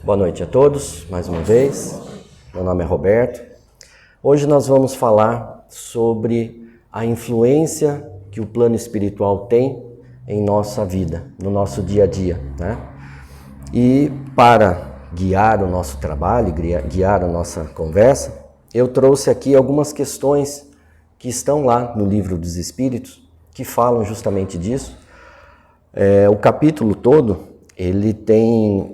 Boa noite a todos, mais uma vez. Meu nome é Roberto. Hoje nós vamos falar sobre a influência que o plano espiritual tem em nossa vida, no nosso dia a dia, né? E para guiar o nosso trabalho, guiar a nossa conversa, eu trouxe aqui algumas questões que estão lá no Livro dos Espíritos, que falam justamente disso. O capítulo todo, ele tem,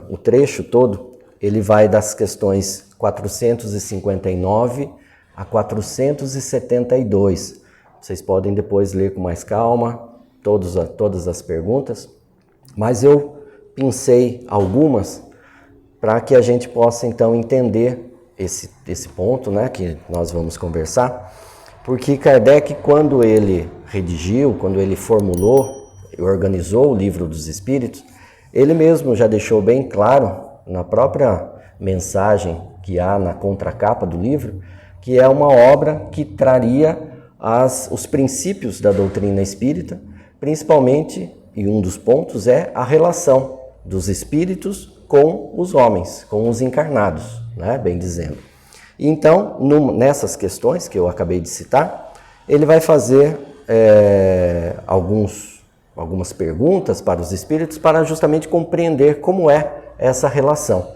o trecho todo, ele vai das questões 459 a 472. Vocês podem depois ler com mais calma todas as perguntas, mas eu pincei algumas para que a gente possa então entender esse ponto, né, que nós vamos conversar, porque Kardec, quando ele redigiu, quando ele formulou e organizou o Livro dos Espíritos, ele mesmo já deixou bem claro na própria mensagem que há na contracapa do livro, que é uma obra que traria os princípios da doutrina espírita, principalmente, e um dos pontos é a relação dos espíritos com os homens, com os encarnados, né, bem dizendo. Então, nessas questões que eu acabei de citar, ele vai fazer algumas perguntas para os espíritos para justamente compreender como é essa relação.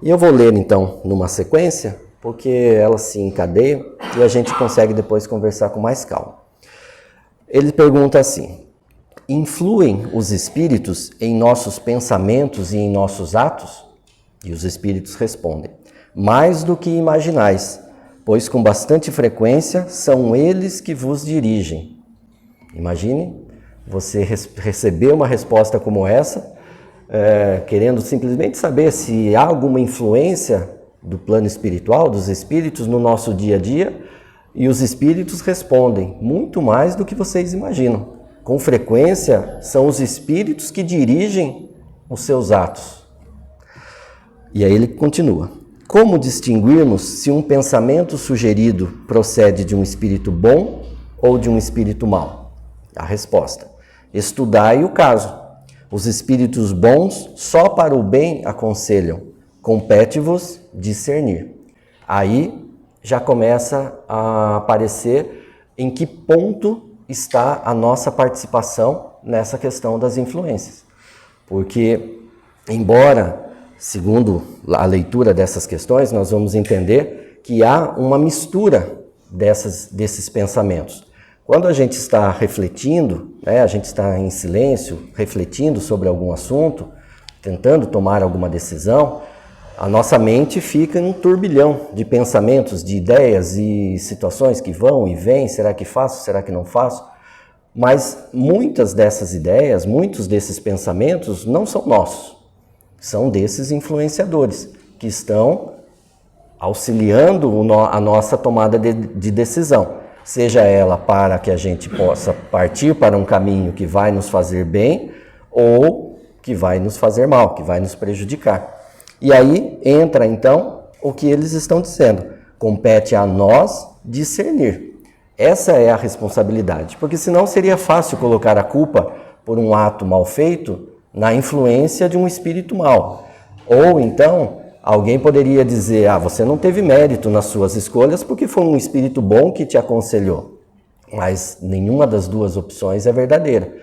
E eu vou ler então numa sequência, porque elas se encadeiam e a gente consegue depois conversar com mais calma. Ele pergunta assim: influem os espíritos em nossos pensamentos e em nossos atos? E os espíritos respondem: mais do que imaginais, pois com bastante frequência são eles que vos dirigem. Imagine você receber uma resposta como essa, querendo simplesmente saber se há alguma influência do plano espiritual, dos espíritos no nosso dia a dia, e os espíritos respondem: muito mais do que vocês imaginam. Com frequência são os espíritos que dirigem os seus atos. E aí ele continua: como distinguirmos se um pensamento sugerido procede de um espírito bom ou de um espírito mau? A resposta: estudai o caso. Os espíritos bons só para o bem aconselham. Compete-vos discernir. Aí já começa a aparecer em que ponto está a nossa participação nessa questão das influências. Porque, embora, segundo a leitura dessas questões, nós vamos entender que há uma mistura desses pensamentos. Quando a gente está refletindo, né, a gente está em silêncio, refletindo sobre algum assunto, tentando tomar alguma decisão, a nossa mente fica em um turbilhão de pensamentos, de ideias e situações que vão e vêm. Será que faço? Será que não faço? Mas muitas dessas ideias, muitos desses pensamentos não são nossos. São desses influenciadores que estão auxiliando a nossa tomada de decisão. Seja ela para que a gente possa partir para um caminho que vai nos fazer bem ou que vai nos fazer mal, que vai nos prejudicar. E aí entra então o que eles estão dizendo: compete a nós discernir. Essa é a responsabilidade, porque senão seria fácil colocar a culpa por um ato mal feito na influência de um espírito mau. Ou então alguém poderia dizer: você não teve mérito nas suas escolhas porque foi um espírito bom que te aconselhou. Mas nenhuma das duas opções é verdadeira.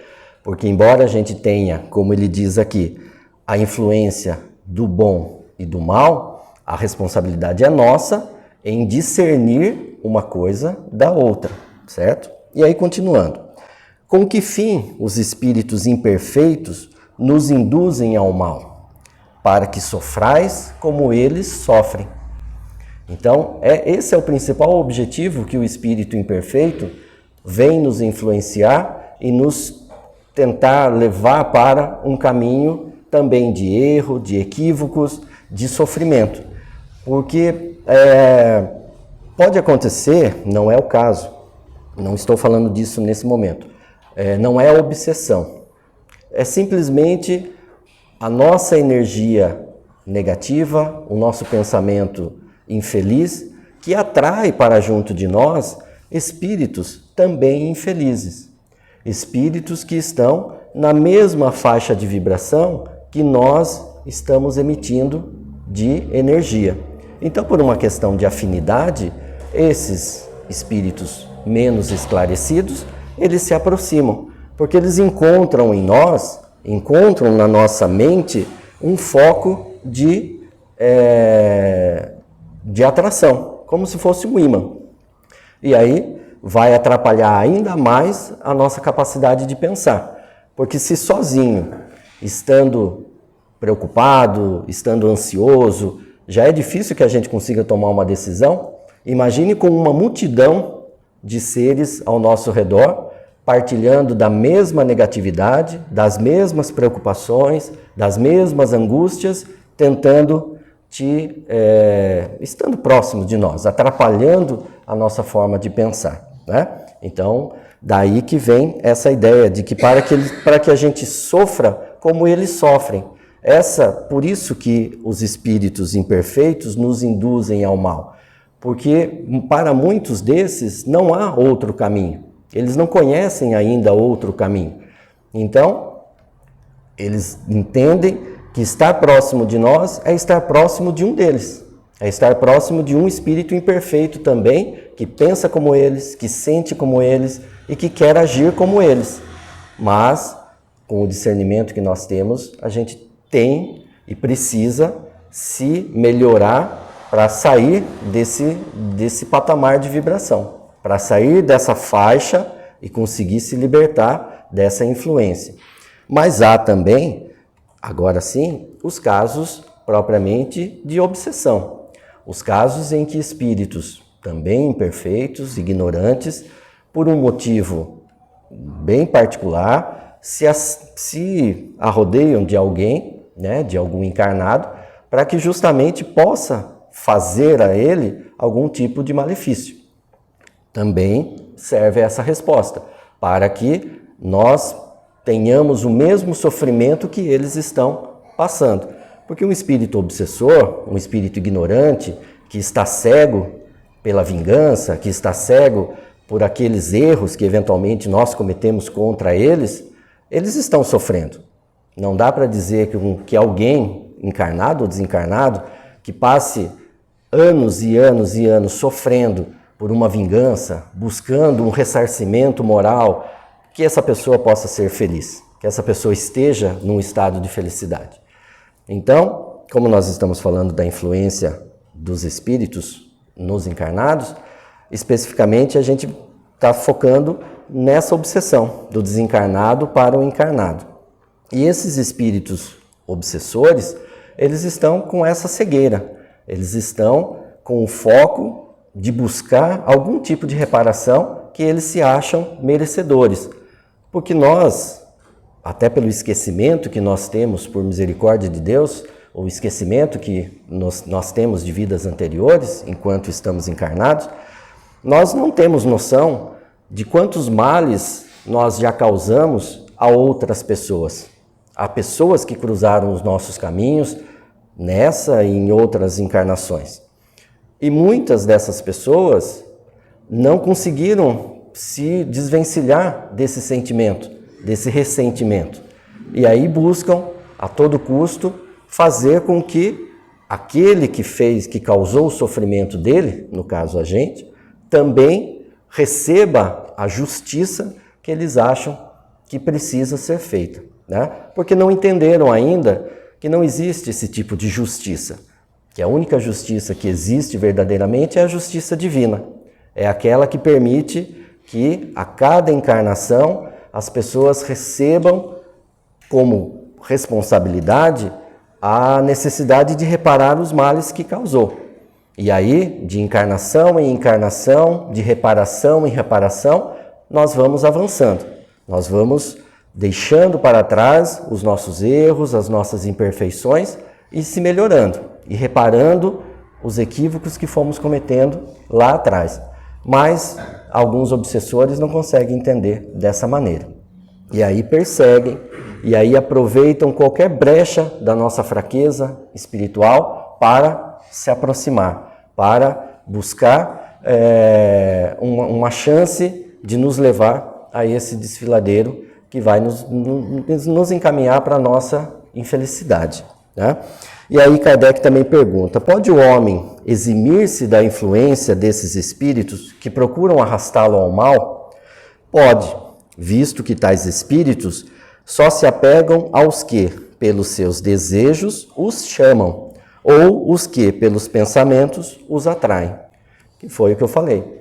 Porque embora a gente tenha, como ele diz aqui, a influência do bom e do mal, a responsabilidade é nossa em discernir uma coisa da outra, certo? E aí, continuando: com que fim os espíritos imperfeitos nos induzem ao mal? Para que sofrais como eles sofrem. Então, esse é o principal objetivo que o espírito imperfeito vem nos influenciar e nos tentar levar para um caminho também de erro, de equívocos, de sofrimento. Porque pode acontecer, não é o caso, não estou falando disso nesse momento, não é obsessão, é simplesmente a nossa energia negativa, o nosso pensamento infeliz, que atrai para junto de nós espíritos também infelizes. Espíritos que estão na mesma faixa de vibração que nós estamos emitindo de energia. Então, por uma questão de afinidade, esses espíritos menos esclarecidos, eles se aproximam, porque eles encontram em nós, encontram na nossa mente um foco de atração, como se fosse um ímã. E aí vai atrapalhar ainda mais a nossa capacidade de pensar, porque se sozinho, estando preocupado, estando ansioso, já é difícil que a gente consiga tomar uma decisão. Imagine com uma multidão de seres ao nosso redor, partilhando da mesma negatividade, das mesmas preocupações, das mesmas angústias, tentando estando próximo de nós, atrapalhando a nossa forma de pensar, né? Então, daí que vem essa ideia de que para que a gente sofra como eles sofrem. Por isso que os espíritos imperfeitos nos induzem ao mal, porque para muitos desses não há outro caminho, eles não conhecem ainda outro caminho. Então, eles entendem que estar próximo de nós é estar próximo de um deles, é estar próximo de um espírito imperfeito também, que pensa como eles, que sente como eles e que quer agir como eles. Mas, com o discernimento que nós temos, a gente tem e precisa se melhorar para sair desse patamar de vibração, para sair dessa faixa e conseguir se libertar dessa influência. Mas há também, agora sim, os casos propriamente de obsessão. Os casos em que espíritos também imperfeitos, ignorantes, por um motivo bem particular, se arrodeiam de alguém, né, de algum encarnado, para que justamente possa fazer a ele algum tipo de malefício. Também serve essa resposta, para que nós tenhamos o mesmo sofrimento que eles estão passando. Porque um espírito obsessor, um espírito ignorante, que está cego pela vingança, que está cego por aqueles erros que eventualmente nós cometemos contra eles, eles estão sofrendo. Não dá para dizer que alguém, encarnado ou desencarnado, que passe anos e anos e anos sofrendo por uma vingança, buscando um ressarcimento moral, que essa pessoa possa ser feliz, que essa pessoa esteja num estado de felicidade. Então, como nós estamos falando da influência dos espíritos nos encarnados, especificamente a gente está focando nessa obsessão do desencarnado para o encarnado. E esses espíritos obsessores, eles estão com essa cegueira, eles estão com o foco de buscar algum tipo de reparação que eles se acham merecedores. Porque nós, até pelo esquecimento que nós temos por misericórdia de Deus, ou esquecimento que nós temos de vidas anteriores, enquanto estamos encarnados, nós não temos noção de quantos males nós já causamos a outras pessoas. Há pessoas que cruzaram os nossos caminhos nessa e em outras encarnações. E muitas dessas pessoas não conseguiram se desvencilhar desse sentimento, desse ressentimento. E aí buscam, a todo custo, fazer com que aquele que causou o sofrimento dele, no caso a gente, também receba a justiça que eles acham que precisa ser feita, né? Porque não entenderam ainda que não existe esse tipo de justiça, que a única justiça que existe verdadeiramente é a justiça divina. É aquela que permite que a cada encarnação as pessoas recebam como responsabilidade a necessidade de reparar os males que causou. E aí, de encarnação em encarnação, de reparação em reparação, nós vamos avançando. Nós vamos deixando para trás os nossos erros, as nossas imperfeições e se melhorando e reparando os equívocos que fomos cometendo lá atrás. Mas alguns obsessores não conseguem entender dessa maneira. E aí perseguem, e aí aproveitam qualquer brecha da nossa fraqueza espiritual para se aproximar, para buscar uma chance de nos levar a esse desfiladeiro que vai nos encaminhar para a nossa infelicidade, né? E aí Kardec também pergunta, pode o homem eximir-se da influência desses espíritos que procuram arrastá-lo ao mal? Pode, visto que tais espíritos só se apegam aos que, pelos seus desejos, os chamam, ou os que, pelos pensamentos, os atraem. Que foi o que eu falei.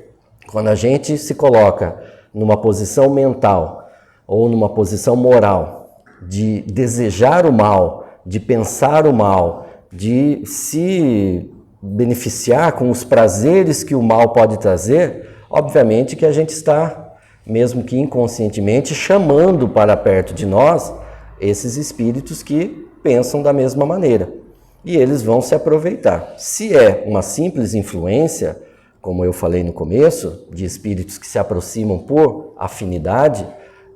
Quando a gente se coloca numa posição mental ou numa posição moral de desejar o mal, de pensar o mal, de se beneficiar com os prazeres que o mal pode trazer, obviamente que a gente está, mesmo que inconscientemente, chamando para perto de nós esses espíritos que pensam da mesma maneira. E eles vão se aproveitar. Se é uma simples influência, como eu falei no começo, de espíritos que se aproximam por afinidade,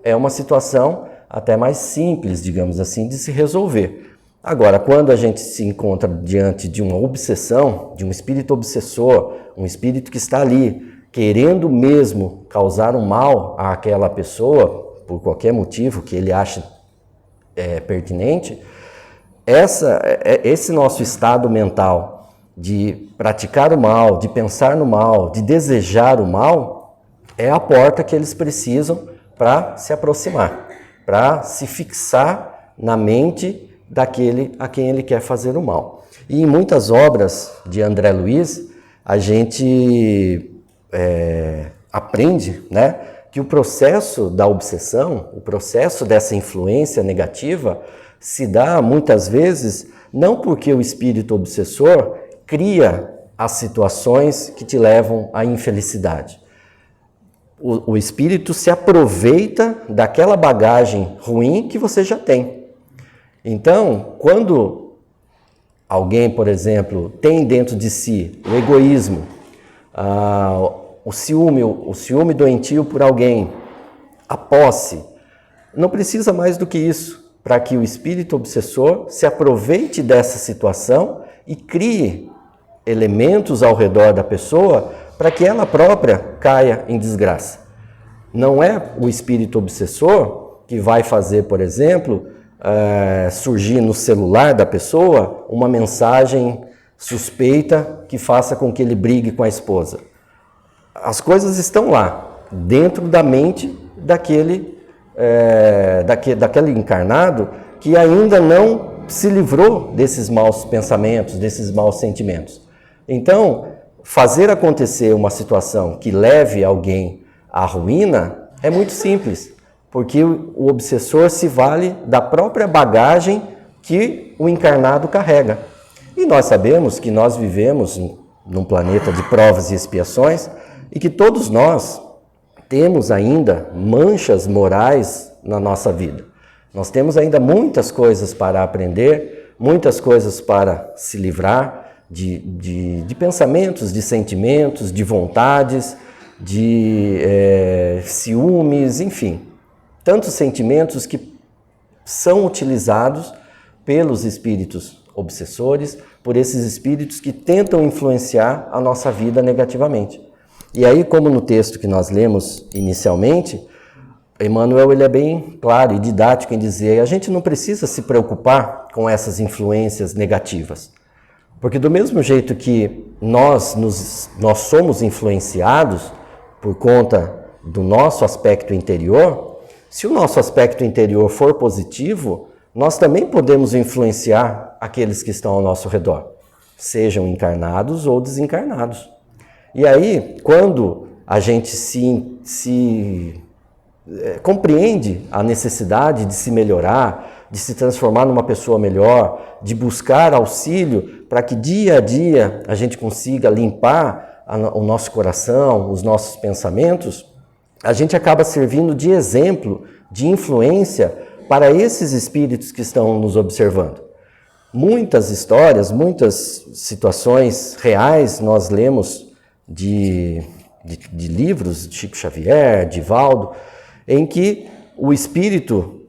é uma situação até mais simples, digamos assim, de se resolver. Agora, quando a gente se encontra diante de uma obsessão, de um espírito obsessor, um espírito que está ali querendo mesmo causar um mal àquela pessoa, por qualquer motivo que ele ache pertinente, esse nosso estado mental de praticar o mal, de pensar no mal, de desejar o mal, é a porta que eles precisam para se aproximar, para se fixar na mente daquele a quem ele quer fazer o mal. E em muitas obras de André Luiz, a gente aprende, né, que o processo da obsessão, o processo dessa influência negativa, se dá muitas vezes não porque o espírito obsessor cria as situações que te levam à infelicidade. O espírito se aproveita daquela bagagem ruim que você já tem. Então, quando alguém, por exemplo, tem dentro de si o egoísmo, o ciúme doentio por alguém, a posse, não precisa mais do que isso para que o espírito obsessor se aproveite dessa situação e crie elementos ao redor da pessoa para que ela própria caia em desgraça. Não é o espírito obsessor que vai fazer, por exemplo, surgir no celular da pessoa uma mensagem suspeita que faça com que ele brigue com a esposa. As coisas estão lá, dentro da mente daquele encarnado que ainda não se livrou desses maus pensamentos, desses maus sentimentos. Então, fazer acontecer uma situação que leve alguém à ruína é muito simples, porque o obsessor se vale da própria bagagem que o encarnado carrega. E nós sabemos que nós vivemos num planeta de provas e expiações e que todos nós temos ainda manchas morais na nossa vida. Nós temos ainda muitas coisas para aprender, muitas coisas para se livrar de pensamentos, de sentimentos, de vontades, de ciúmes, enfim. Tantos sentimentos que são utilizados pelos espíritos obsessores, por esses espíritos que tentam influenciar a nossa vida negativamente. E aí, como no texto que nós lemos inicialmente, Emmanuel ele é bem claro e didático em dizer: a gente não precisa se preocupar com essas influências negativas. Porque do mesmo jeito que nós somos influenciados por conta do nosso aspecto interior, se o nosso aspecto interior for positivo, nós também podemos influenciar aqueles que estão ao nosso redor, sejam encarnados ou desencarnados. E aí, quando a gente se compreende a necessidade de se melhorar, de se transformar numa pessoa melhor, de buscar auxílio para que dia a dia a gente consiga limpar o nosso coração, os nossos pensamentos, a gente acaba servindo de exemplo, de influência para esses espíritos que estão nos observando. Muitas histórias, muitas situações reais nós lemos de livros de Chico Xavier, de Valdo, em que o espírito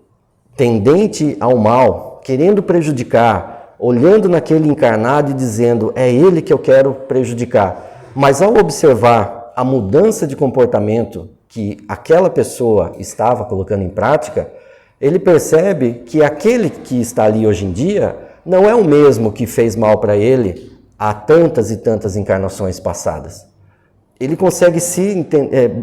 tendente ao mal, querendo prejudicar, olhando naquele encarnado e dizendo: é ele que eu quero prejudicar. Mas ao observar a mudança de comportamento que aquela pessoa estava colocando em prática, ele percebe que aquele que está ali hoje em dia não é o mesmo que fez mal para ele há tantas e tantas encarnações passadas. Ele consegue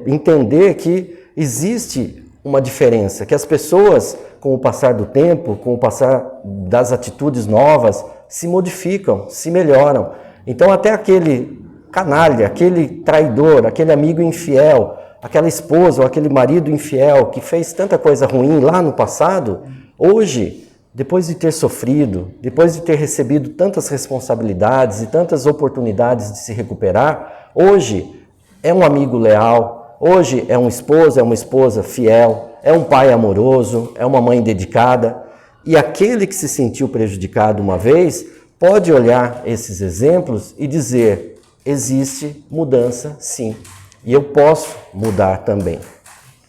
entender que existe uma diferença, que as pessoas, com o passar do tempo, com o passar das atitudes novas, se modificam, se melhoram. Então até aquele canalha, aquele traidor, aquele amigo infiel, aquela esposa ou aquele marido infiel que fez tanta coisa ruim lá no passado, hoje, depois de ter sofrido, depois de ter recebido tantas responsabilidades e tantas oportunidades de se recuperar, hoje é um amigo leal, hoje é um esposo, é uma esposa fiel, é um pai amoroso, é uma mãe dedicada. E aquele que se sentiu prejudicado uma vez pode olhar esses exemplos e dizer: existe mudança, sim, e eu posso mudar também.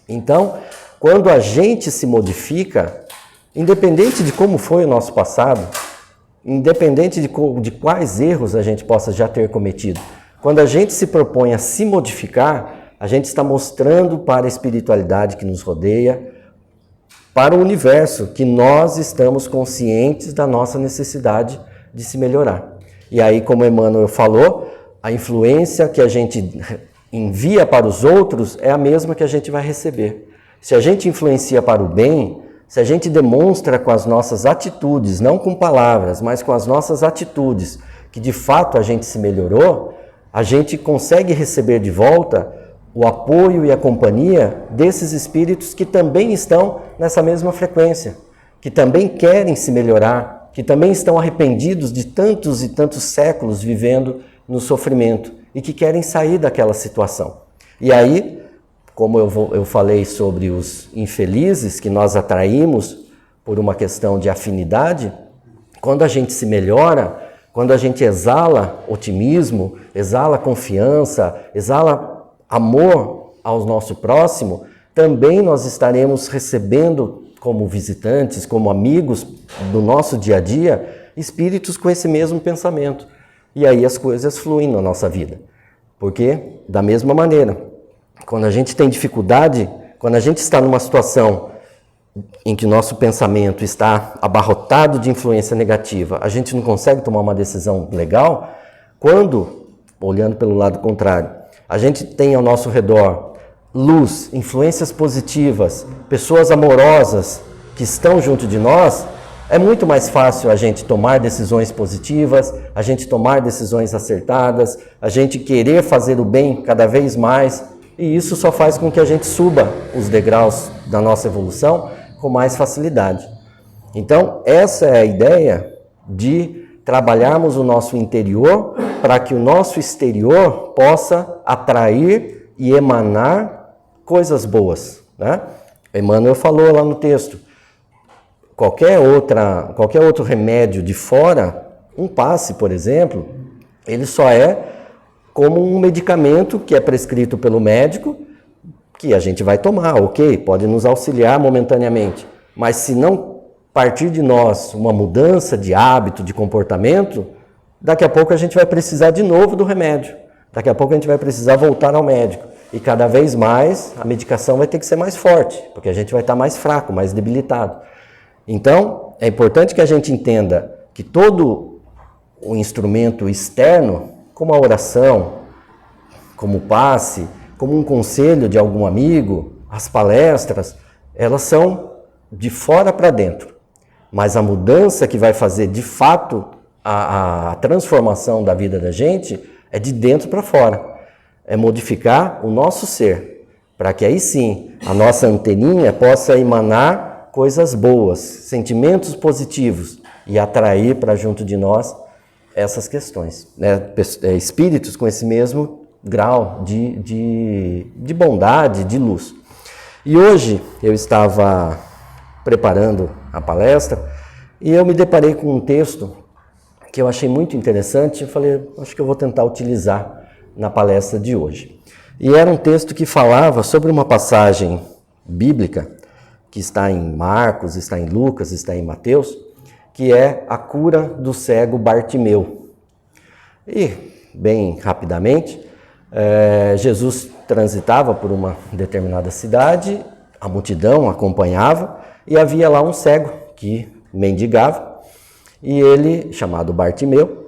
Então, quando a gente se modifica, independente de como foi o nosso passado, independente de quais erros a gente possa já ter cometido, quando a gente se propõe a se modificar, a gente está mostrando para a espiritualidade que nos rodeia, para o universo, que nós estamos conscientes da nossa necessidade de se melhorar. E aí, como Emmanuel falou, a influência que a gente envia para os outros é a mesma que a gente vai receber. Se a gente influencia para o bem, se a gente demonstra com as nossas atitudes, não com palavras, mas com as nossas atitudes, que de fato a gente se melhorou, a gente consegue receber de volta o apoio e a companhia desses espíritos que também estão nessa mesma frequência, que também querem se melhorar, que também estão arrependidos de tantos e tantos séculos vivendo no sofrimento e que querem sair daquela situação. E aí, como eu falei sobre os infelizes que nós atraímos por uma questão de afinidade, quando a gente se melhora, quando a gente exala otimismo, exala confiança, exala amor ao nosso próximo, também nós estaremos recebendo como visitantes, como amigos do nosso dia a dia, espíritos com esse mesmo pensamento. E aí as coisas fluem na nossa vida. Porque, da mesma maneira, quando a gente tem dificuldade, quando a gente está numa situação em que nosso pensamento está abarrotado de influência negativa, a gente não consegue tomar uma decisão legal, quando, olhando pelo lado contrário, a gente tem ao nosso redor luz, influências positivas, pessoas amorosas que estão junto de nós, é muito mais fácil a gente tomar decisões positivas, a gente tomar decisões acertadas, a gente querer fazer o bem cada vez mais, e isso só faz com que a gente suba os degraus da nossa evolução com mais facilidade. Então, essa é a ideia de trabalharmos o nosso interior para que o nosso exterior possa atrair e emanar coisas boas, né? Emmanuel falou lá no texto, qualquer outro remédio de fora, um passe, por exemplo, ele só é como um medicamento que é prescrito pelo médico, que a gente vai tomar, ok, pode nos auxiliar momentaneamente, mas se não partir de nós uma mudança de hábito, de comportamento, daqui a pouco a gente vai precisar de novo do remédio. Daqui a pouco a gente vai precisar voltar ao médico. E cada vez mais a medicação vai ter que ser mais forte, porque a gente vai estar mais fraco, mais debilitado. Então, é importante que a gente entenda que todo o instrumento externo, como a oração, como o passe, como um conselho de algum amigo, as palestras, elas são de fora para dentro. Mas a mudança que vai fazer, de fato, a transformação da vida da gente é de dentro para fora. É modificar o nosso ser, para que aí sim a nossa anteninha possa emanar coisas boas, sentimentos positivos e atrair para junto de nós essas questões, né? Espíritos com esse mesmo grau de bondade, de luz. E hoje eu estava preparando a palestra e eu me deparei com um texto que eu achei muito interessante e falei, acho que eu vou tentar utilizar na palestra de hoje. E era um texto que falava sobre uma passagem bíblica que está em Marcos, está em Lucas, está em Mateus, que é a cura do cego Bartimeu. E, bem rapidamente, Jesus transitava por uma determinada cidade, A multidão acompanhava e havia lá um cego que mendigava, e ele, chamado Bartimeu,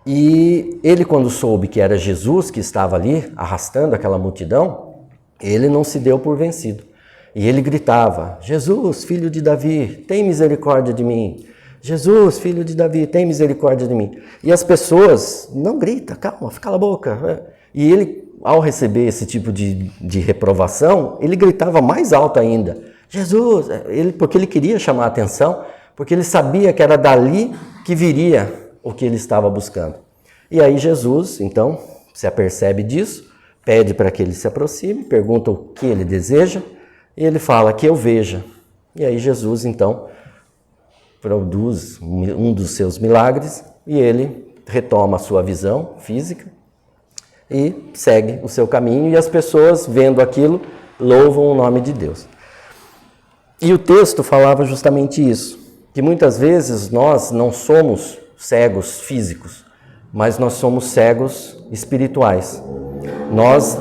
e ele, quando soube que era Jesus que estava ali arrastando aquela multidão, ele não se deu por vencido. E ele gritava: Jesus, filho de Davi, tem misericórdia de mim. Jesus, filho de Davi, tem misericórdia de mim. E as pessoas: não grita, calma, cala a boca. E ele, ao receber esse tipo de reprovação, ele gritava mais alto ainda: Jesus, porque ele queria chamar a atenção, porque ele sabia que era dali que viria o que ele estava buscando. E aí Jesus, então, se apercebe disso, pede para que ele se aproxime, pergunta o que ele deseja, e ele fala: que eu veja. E aí Jesus, então, produz um dos seus milagres e ele retoma a sua visão física e segue o seu caminho, e as pessoas, vendo aquilo, louvam o nome de Deus. E o texto falava justamente isso, que muitas vezes nós não somos cegos físicos, mas nós somos cegos espirituais. Nós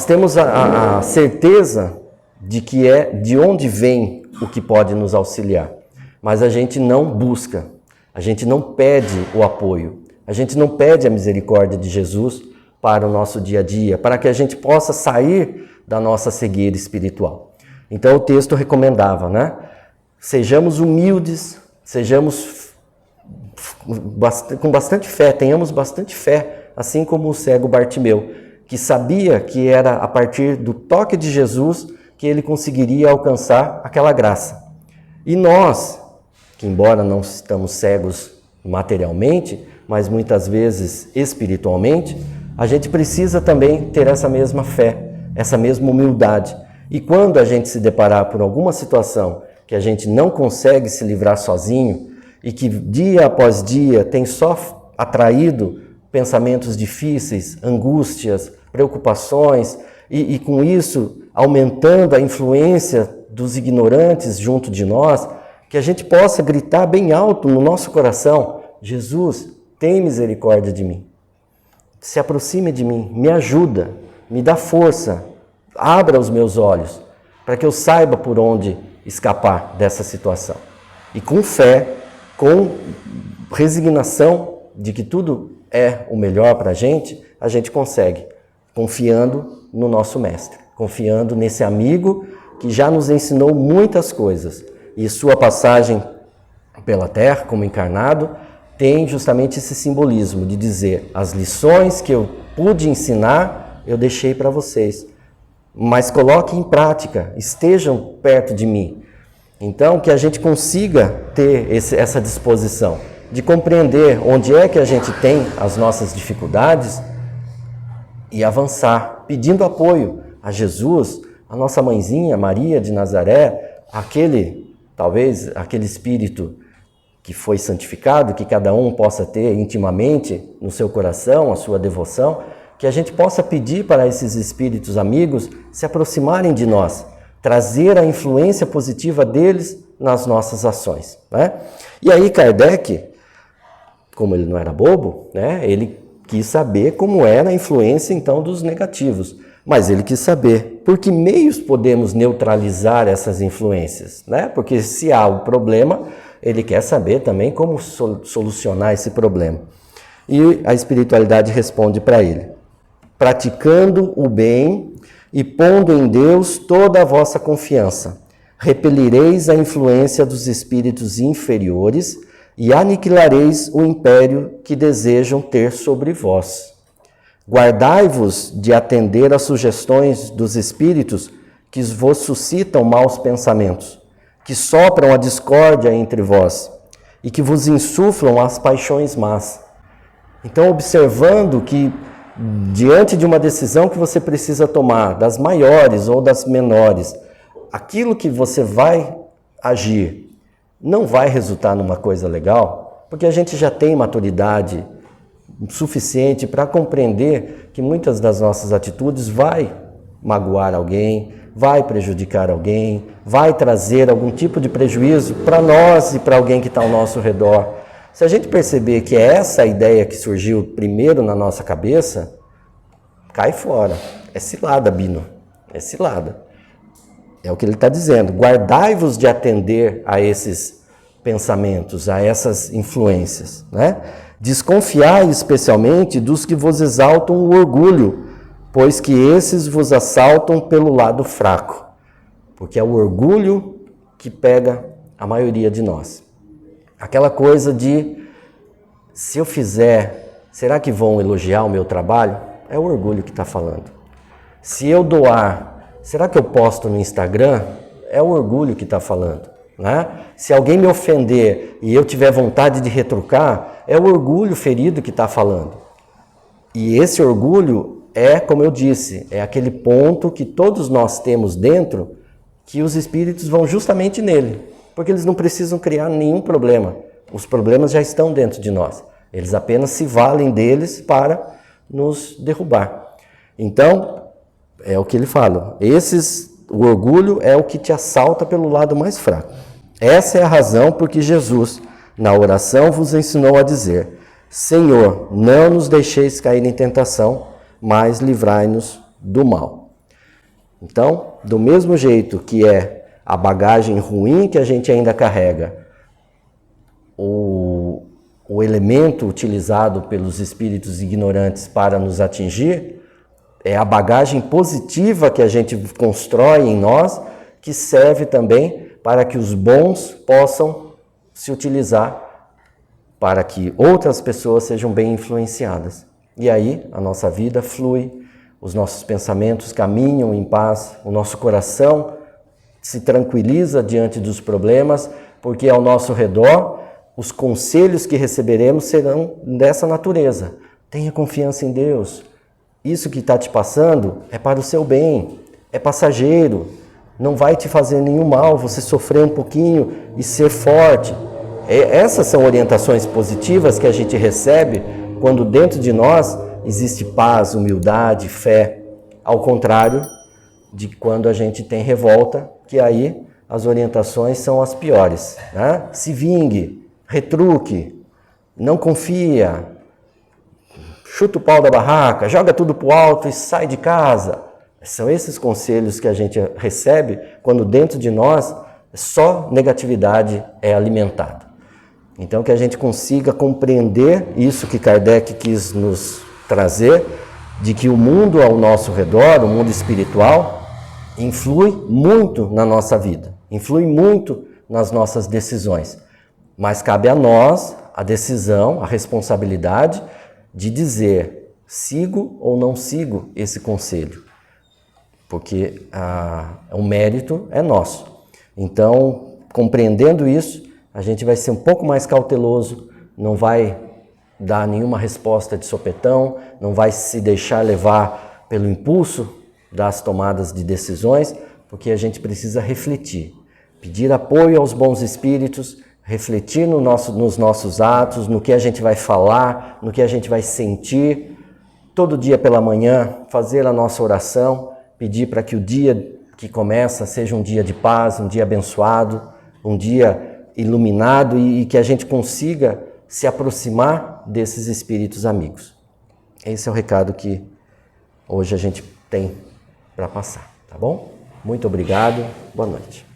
temos a certeza de que é de onde vem o que pode nos auxiliar, mas a gente não busca, a gente não pede o apoio, a gente não pede a misericórdia de Jesus para o nosso dia a dia, para que a gente possa sair da nossa cegueira espiritual. Então o texto recomendava, né? Sejamos humildes, sejamos com bastante fé, tenhamos bastante fé, assim como o cego Bartimeu, que sabia que era a partir do toque de Jesus que ele conseguiria alcançar aquela graça. E nós, que embora não estamos cegos materialmente, mas muitas vezes espiritualmente, a gente precisa também ter essa mesma fé, essa mesma humildade. E quando a gente se deparar por alguma situação que a gente não consegue se livrar sozinho e que dia após dia tem só atraído pensamentos difíceis, angústias, preocupações, e com isso aumentando a influência dos ignorantes junto de nós, que a gente possa gritar bem alto no nosso coração: Jesus, tem misericórdia de mim. Se aproxime de mim, me ajuda, me dá força, abra os meus olhos, para que eu saiba por onde escapar dessa situação. E com fé, com resignação de que tudo é o melhor para a gente consegue, confiando no nosso Mestre, confiando nesse amigo que já nos ensinou muitas coisas. E sua passagem pela Terra, como encarnado, tem justamente esse simbolismo de dizer: as lições que eu pude ensinar, eu deixei para vocês. Mas coloquem em prática, estejam perto de mim. Então, que a gente consiga ter essa disposição de compreender onde é que a gente tem as nossas dificuldades e avançar, pedindo apoio a Jesus, a nossa mãezinha Maria de Nazaré, talvez aquele espírito que foi santificado, que cada um possa ter intimamente no seu coração, a sua devoção, que a gente possa pedir para esses espíritos amigos se aproximarem de nós, trazer a influência positiva deles nas nossas ações, né? E aí Kardec, como ele não era bobo, né, ele quis saber como era a influência então dos negativos, mas ele quis saber por que meios podemos neutralizar essas influências, né? Porque se há o problema, ele quer saber também como solucionar esse problema. E a espiritualidade responde para ele: praticando o bem e pondo em Deus toda a vossa confiança, repelireis a influência dos espíritos inferiores e aniquilareis o império que desejam ter sobre vós. Guardai-vos de atender às sugestões dos espíritos que vos suscitam maus pensamentos, que sopram a discórdia entre vós e que vos insuflam as paixões más. Então, observando que diante de uma decisão que você precisa tomar, das maiores ou das menores, aquilo que você vai agir não vai resultar numa coisa legal, porque a gente já tem maturidade suficiente para compreender que muitas das nossas atitudes vai magoar alguém, vai prejudicar alguém, vai trazer algum tipo de prejuízo para nós e para alguém que está ao nosso redor. Se a gente perceber que é essa a ideia que surgiu primeiro na nossa cabeça, cai fora. É cilada, Bino. é cilada. É o que ele está dizendo. Guardai-vos de atender a esses pensamentos, a essas influências, né? Desconfiai especialmente dos que vos exaltam o orgulho, pois que esses vos assaltam pelo lado fraco. Porque é o orgulho que pega a maioria de nós. Aquela coisa de, se eu fizer, será que vão elogiar o meu trabalho? É o orgulho que está falando. Se eu doar, será que eu posto no Instagram? É o orgulho que está falando, né? Se alguém me ofender e eu tiver vontade de retrucar, é o orgulho ferido que está falando. E esse orgulho é, como eu disse, é aquele ponto que todos nós temos dentro, que os espíritos vão justamente nele, porque eles não precisam criar nenhum problema. Os problemas já estão dentro de nós. Eles apenas se valem deles para nos derrubar. Então, é o que ele fala. O orgulho é o que te assalta pelo lado mais fraco. Essa é a razão por que Jesus, na oração, vos ensinou a dizer: Senhor, não nos deixeis cair em tentação, mas livrai-nos do mal. Então, do mesmo jeito que é a bagagem ruim que a gente ainda carrega, o elemento utilizado pelos espíritos ignorantes para nos atingir, é a bagagem positiva que a gente constrói em nós, que serve também para que os bons possam se utilizar para que outras pessoas sejam bem influenciadas. E aí a nossa vida flui, os nossos pensamentos caminham em paz, o nosso coração se tranquiliza diante dos problemas, porque ao nosso redor os conselhos que receberemos serão dessa natureza. Tenha confiança em Deus. Isso que está te passando é para o seu bem, é passageiro, não vai te fazer nenhum mal, você sofrer um pouquinho e ser forte. Essas são orientações positivas que a gente recebe quando dentro de nós existe paz, humildade, fé. Ao contrário de quando a gente tem revolta, que aí as orientações são as piores, né? Se vingue, retruque, não confia, chuta o pau da barraca, joga tudo pro alto e sai de casa. São esses conselhos que a gente recebe quando dentro de nós só negatividade é alimentada. Então que a gente consiga compreender isso que Kardec quis nos trazer, de que o mundo ao nosso redor, o mundo espiritual, influi muito na nossa vida, influi muito nas nossas decisões. Mas cabe a nós a decisão, a responsabilidade de dizer, sigo ou não sigo esse conselho, porque o mérito é nosso. Então, compreendendo isso, a gente vai ser um pouco mais cauteloso, não vai dar nenhuma resposta de sopetão, não vai se deixar levar pelo impulso das tomadas de decisões, porque a gente precisa refletir, pedir apoio aos bons espíritos, refletir nos nossos atos, no que a gente vai falar, no que a gente vai sentir. Todo dia pela manhã, fazer a nossa oração, pedir para que o dia que começa seja um dia de paz, um dia abençoado, um dia iluminado e que a gente consiga se aproximar desses espíritos amigos. Esse é o recado que hoje a gente tem para passar, tá bom? Muito obrigado, boa noite.